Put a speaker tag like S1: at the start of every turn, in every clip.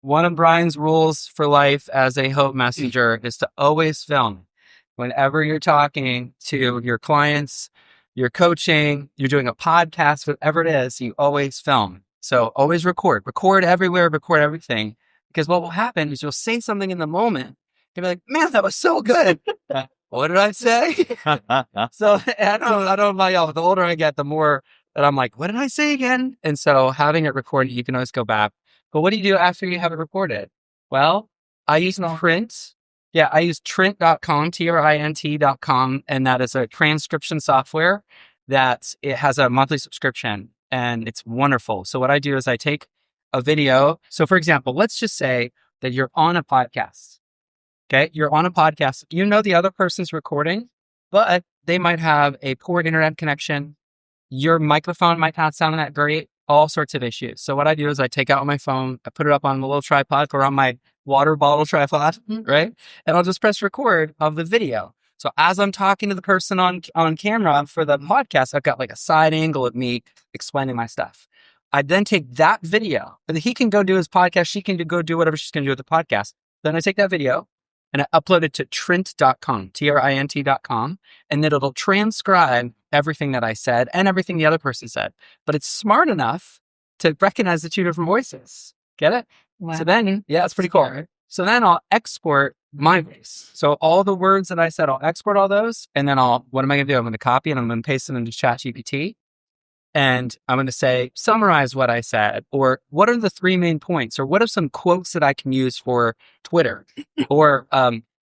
S1: One of Brian's rules for life as a Hope messenger is to always film. Whenever you're talking to your clients, you're coaching, you're doing a podcast, whatever it is, you always film. So always record everywhere, record everything. Because what will happen is you'll say something in the moment. You'll be like, man, that was so good. What did I say? So I don't know about y'all, but the older I get, the more that I'm like, what did I say again? And so having it recorded, you can always go back. But what do you do after you have it recorded? Well, I use Print. Yeah, I use Trint.com, Trint.com, and that is a transcription software that it has a monthly subscription, and it's wonderful. So what I do is I take a video. So for example, let's just say that you're on a podcast. Okay, you're on a podcast. You know the other person's recording, but they might have a poor internet connection. Your microphone might not sound that great. All sorts of issues. So what I do is I take out my phone, I put it up on a little tripod or on my water bottle tripod, right? And I'll just press record of the video. So as I'm talking to the person on camera for the podcast, I've got like a side angle of me explaining my stuff. I then take that video, and he can go do his podcast. She can go do whatever she's going to do with the podcast. Then I take that video and I upload it to Trint.com, Trint.com, and then it'll transcribe everything that I said and everything the other person said. But it's smart enough to recognize the two different voices. Get it?
S2: Wow.
S1: So then, yeah, it's pretty cool. So then I'll export my voice. So all the words that I said, I'll export all those. And then what am I going to do? I'm going to copy and I'm going to paste it into ChatGPT. And I'm going to say, summarize what I said, or what are the 3 main points, or what are some quotes that I can use for Twitter, or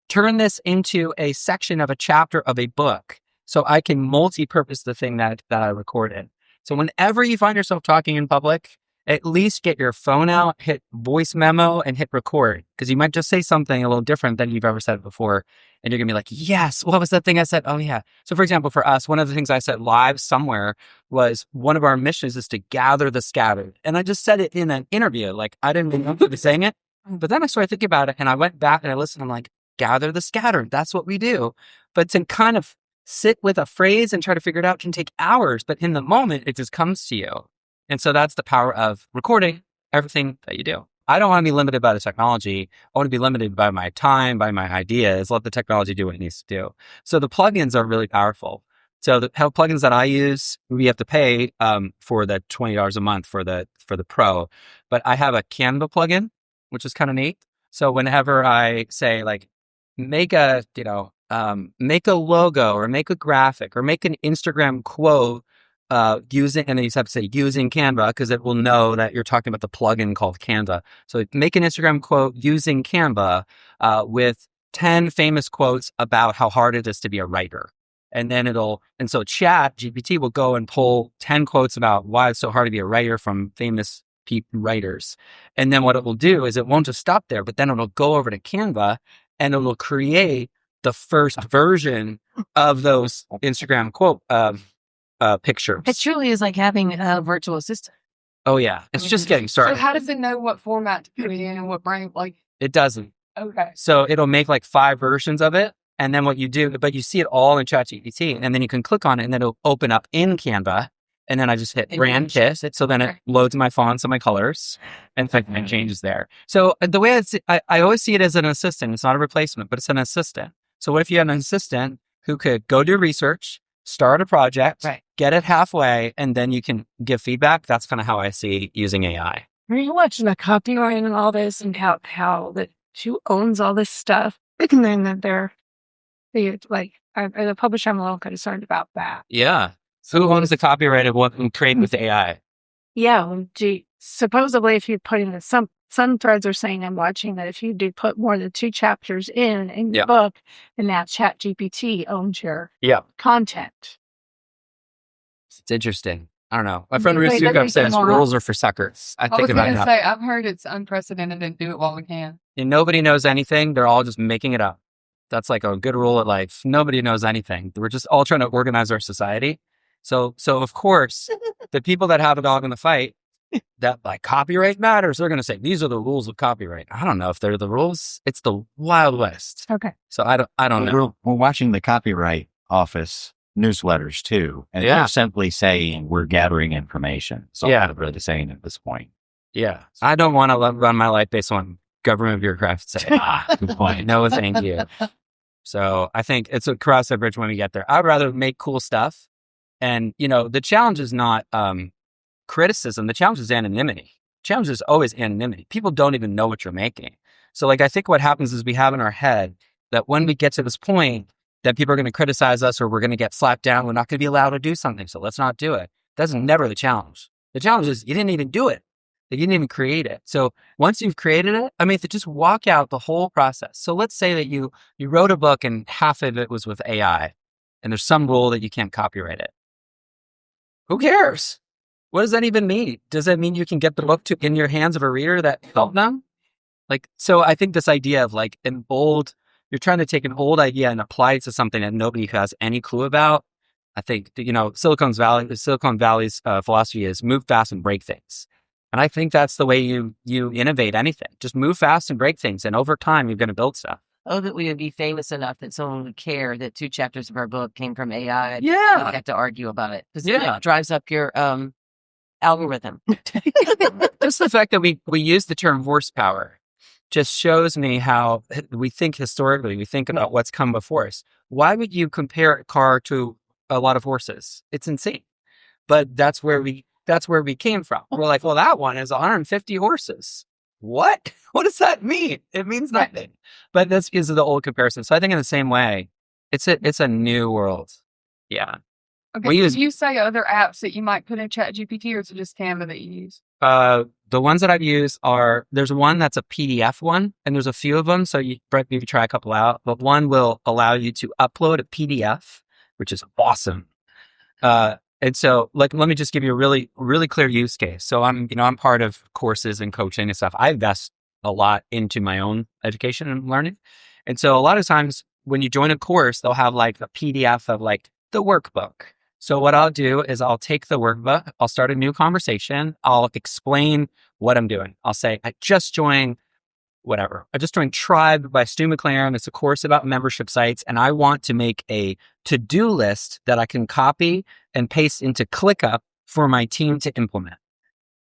S1: turn this into a section of a chapter of a book so I can multi-purpose the thing that I recorded. So whenever you find yourself talking in public, at least get your phone out, hit voice memo, and hit record, because you might just say something a little different than you've ever said before. And you're going to be like, yes, what was that thing I said? Oh, yeah. So for example, for us, one of the things I said live somewhere was one of our missions is to gather the scattered. And I just said it in an interview. Like, I didn't remember saying it. But then I started thinking about it and I went back and I listened. I'm like, gather the scattered. That's what we do. But to kind of sit with a phrase and try to figure it out can take hours. But in the moment, it just comes to you. And so that's the power of recording everything that you do. I don't want to be limited by the technology. I want to be limited by my time, by my ideas. Let the technology do what it needs to do. So the plugins are really powerful. So the plugins that I use, we have to pay for the $20 a month for the Pro. But I have a Canva plugin, which is kind of neat. So whenever I say like, make a logo or make a graphic or make an Instagram quote, using, and then you have to say using Canva, because it will know that you're talking about the plugin called Canva. So make an Instagram quote using Canva with 10 famous quotes about how hard it is to be a writer. And then so Chat GPT will go and pull 10 quotes about why it's so hard to be a writer from famous writers. And then what it will do is it won't just stop there, but then it'll go over to Canva and it will create the first version of those Instagram quote pictures.
S2: It truly is like having a virtual assistant.
S1: Oh yeah, it's just getting started.
S3: So how does it know what format to put it in and what brain? Like,
S1: it doesn't.
S3: Okay.
S1: So it'll make like 5 versions of it, and then what you do, but you see it all in ChatGPT, and then you can click on it, and then it'll open up in Canva, and then I just hit brand kit. So then it loads my fonts and my colors, and changes there. So the way I always see it as an assistant. It's not a replacement, but it's an assistant. So what if you had an assistant who could go do research, start a project, get it halfway, and then you can give feedback? That's kind of how I see using AI.
S2: Are you watching the copyright and all this, and how that who owns all this stuff? And then that the publisher, I'm a little concerned about that.
S1: Yeah. So who owns the copyright of what we create with AI?
S2: Yeah. Well, supposedly, if you put in some threads are saying, I'm watching, that if you do put more than 2 chapters in your book, then that ChatGPT owns your content.
S1: It's interesting. I don't know. My friend Ruth Sukov says rules are for suckers. I think about it.
S3: I've heard it's unprecedented and do it while we can.
S1: And nobody knows anything. They're all just making it up. That's like a good rule of life. Nobody knows anything. We're just all trying to organize our society. So of course, the people that have a dog in the fight, that like copyright matters, they're going to say, these are the rules of copyright. I don't know if they're the rules. It's the Wild West.
S2: Okay.
S1: So I don't know.
S4: We're watching the Copyright Office newsletters too. And they're simply saying we're gathering information. So I'm not really saying at this point.
S1: Yeah. I don't want to run my life based on government bureaucrats say, good point. No, thank you. So I think it's a cross that bridge when we get there. I'd rather make cool stuff. And, the challenge is not criticism. The challenge is anonymity. The challenge is always anonymity. People don't even know what you're making. So I think what happens is we have in our head that when we get to this point that people are going to criticize us or we're going to get slapped down, we're not going to be allowed to do something. So let's not do it. That's never the challenge. The challenge is you didn't even do it. You didn't even create it. So once you've created it, to just walk out the whole process. So let's say that you wrote a book and half of it was with AI and there's some rule that you can't copyright it. Who cares? What does that even mean? Does that mean you can get the book in your hands of a reader that helped them? So I think this idea of you're trying to take an old idea and apply it to something that nobody has any clue about. I think, Silicon Valley's philosophy is move fast and break things. And I think that's the way you innovate anything. Just move fast and break things. And over time, you're going to build stuff.
S5: Oh, that we would be famous enough that someone would care that 2 chapters of our book came from AI.
S1: Yeah.
S5: We have to argue about it. Because it drives up your algorithm.
S1: Just the fact that we use the term horsepower just shows me how we think historically. We think about what's come before us. Why would you compare a car to a lot of horses? It's insane. But that's where we came from. We're like, well, that one is 150 horses. What? What does that mean? It means nothing. But this is the old comparison. So I think in the same way, it's a new world. Yeah.
S3: Okay. Do you say other apps that you might put in ChatGPT, or is it just Canva that you use?
S1: The ones that I've used there's one that's a PDF one, and there's a few of them. So you maybe try a couple out, but one will allow you to upload a PDF, which is awesome. And so let me just give you a really, really clear use case. So I'm part of courses and coaching and stuff. I invest a lot into my own education and learning. And so a lot of times when you join a course, they'll have a PDF of the workbook. So what I'll do is I'll take the workbook, I'll start a new conversation. I'll explain what I'm doing. I'll say, I just joined Tribe by Stu McLaren. It's a course about membership sites. And I want to make a to-do list that I can copy and paste into ClickUp for my team to implement.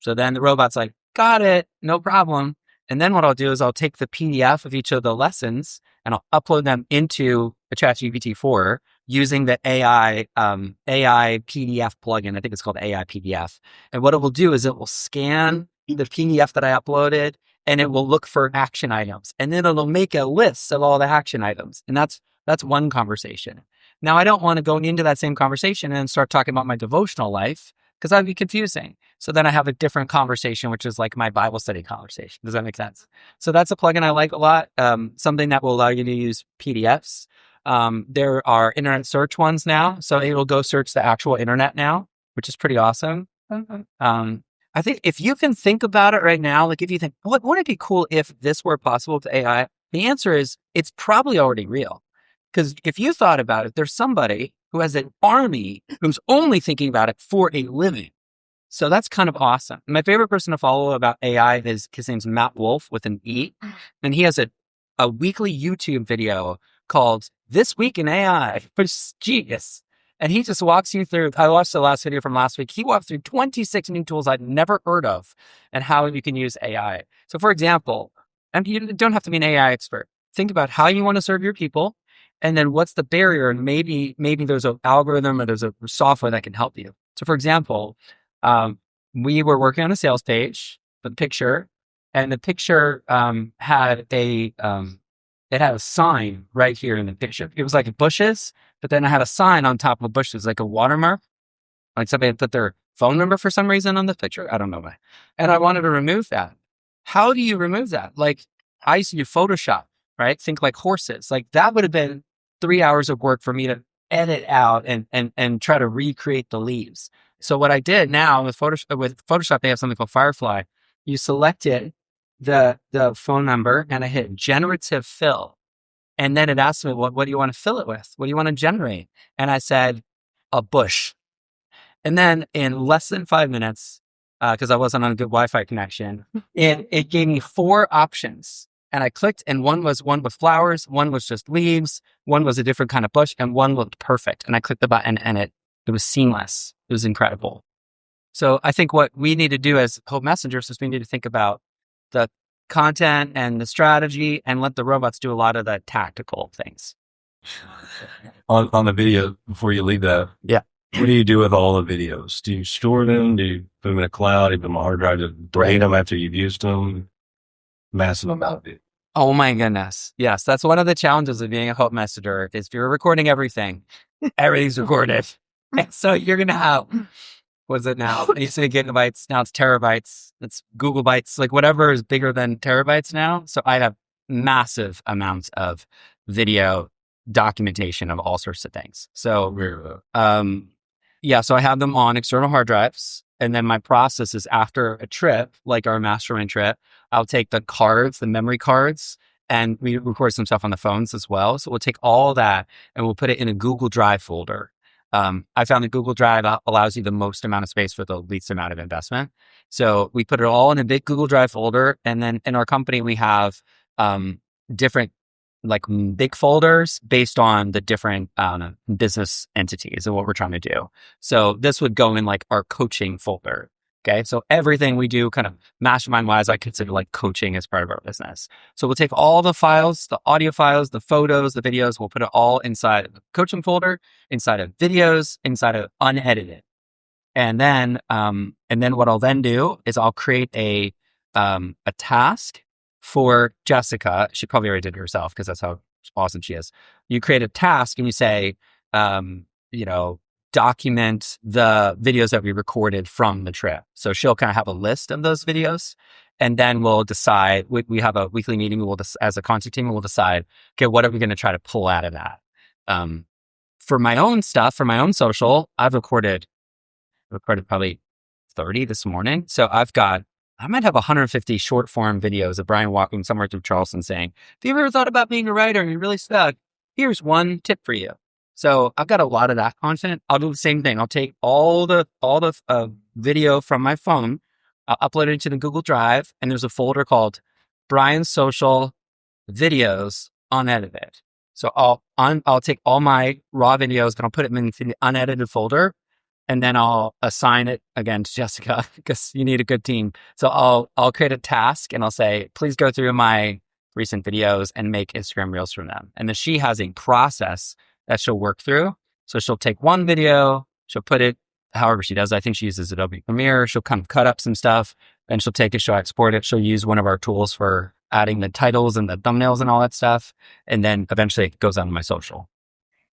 S1: So then the robot's like, got it, no problem. And then what I'll do is I'll take the PDF of each of the lessons and I'll upload them into a ChatGPT 4 using the AI PDF plugin. I think it's called AI PDF. And what it will do is it will scan the PDF that I uploaded and it will look for action items. And then it'll make a list of all the action items. And that's one conversation. Now, I don't want to go into that same conversation and start talking about my devotional life because that'd be confusing. So then I have a different conversation, which is my Bible study conversation. Does that make sense? So that's a plugin I like a lot. Something that will allow you to use PDFs. There are internet search ones now. So it will go search the actual internet now, which is pretty awesome. I think if you can think about it right now, if you think, wouldn't it be cool if this were possible with AI? The answer is it's probably already real. Because if you thought about it, there's somebody who has an army who's only thinking about it for a living. So that's kind of awesome. My favorite person to follow about AI his name's Matt Wolf with an E. And he has a weekly YouTube video called This Week in AI, which is genius. And he just walks you through, I watched the last video from last week. He walked through 26 new tools I'd never heard of and how you can use AI. So for example, and you don't have to be an AI expert. Think about how you want to serve your people. And then what's the barrier? And maybe there's an algorithm or there's a software that can help you. So for example, we were working on a sales page, the picture, and the picture had a sign right here in the picture. It was bushes, but then I had a sign on top of bushes, like a watermark. Somebody had put their phone number for some reason on the picture. I don't know why. And I wanted to remove that. How do you remove that? I used to do Photoshop, right? Think horses. That would have been 3 hours of work for me to edit out and try to recreate the leaves. So what I did now with Photoshop, they have something called Firefly. You selected the phone number and I hit generative fill. And then it asked me, what do you want to fill it with? What do you want to generate? And I said, a bush. And then in less than 5 minutes, because I wasn't on a good Wi-Fi connection, it gave me 4 options. And I clicked, and one was with flowers, one was just leaves, one was a different kind of bush, and one looked perfect. And I clicked the button, and it was seamless. It was incredible. So I think what we need to do as Hope Messengers is we need to think about the content and the strategy and let the robots do a lot of the tactical things.
S6: On the video, before you leave that, what do you do with all the videos? Do you store them? Do you put them in a cloud? Do you put them on a hard drive to delete them after you've used them? Massive amount of it.
S1: Oh my goodness. Yes, that's one of the challenges of being a Hope Messenger is if you're recording everything, everything's recorded. And so you're going to have, what's it now? It used to be gigabytes. Now it's terabytes. It's Google bytes, like whatever is bigger than terabytes now. So I have massive amounts of video documentation of all sorts of things. So, so I have them on external hard drives. And then my process is after a trip, like our mastermind trip, I'll take the cards, the memory cards, and we record some stuff on the phones as well. So we'll take all that and we'll put it in a Google Drive folder. I found that Google Drive allows you the most amount of space for the least amount of investment. So we put it all in a big Google Drive folder. And then in our company, we have different like big folders based on the different business entities and what we're trying to do. So this would go in like our coaching folder. Okay. So everything we do kind of mastermind wise, I consider like coaching as part of our business. So we'll take all the files, the audio files, the photos, the videos, we'll put it all inside the coaching folder, inside of videos, inside of unedited. And then what I'll then do is I'll create a task for Jessica. She probably already did it herself because that's how awesome she is. You create a task and you say, document the videos that we recorded from the trip. So she'll kind of have a list of those videos. And then we'll decide, we have a weekly meeting. As a content team, we'll decide, okay, what are we going to try to pull out of that? For my own stuff, for my own social, I've recorded probably 30 this morning. So I might have 150 short form videos of Brian walking somewhere through Charleston saying, if you ever thought about being a writer and you're really stuck, here's one tip for you. So I've got a lot of that content. I'll do the same thing. I'll take all the video from my phone, I'll upload it into the Google Drive, and there's a folder called Brian's Social Videos Unedited. So I'll take all my raw videos and I'll put them into the unedited folder. And then I'll assign it again to Jessica because you need a good team. So I'll create a task and I'll say, please go through my recent videos and make Instagram Reels from them. And then she has a process that she'll work through. So she'll take one video, she'll put it however she does. I think she uses Adobe Premiere. She'll kind of cut up some stuff and she'll take it, she'll export it. She'll use one of our tools for adding the titles and the thumbnails and all that stuff. And then eventually it goes on my social.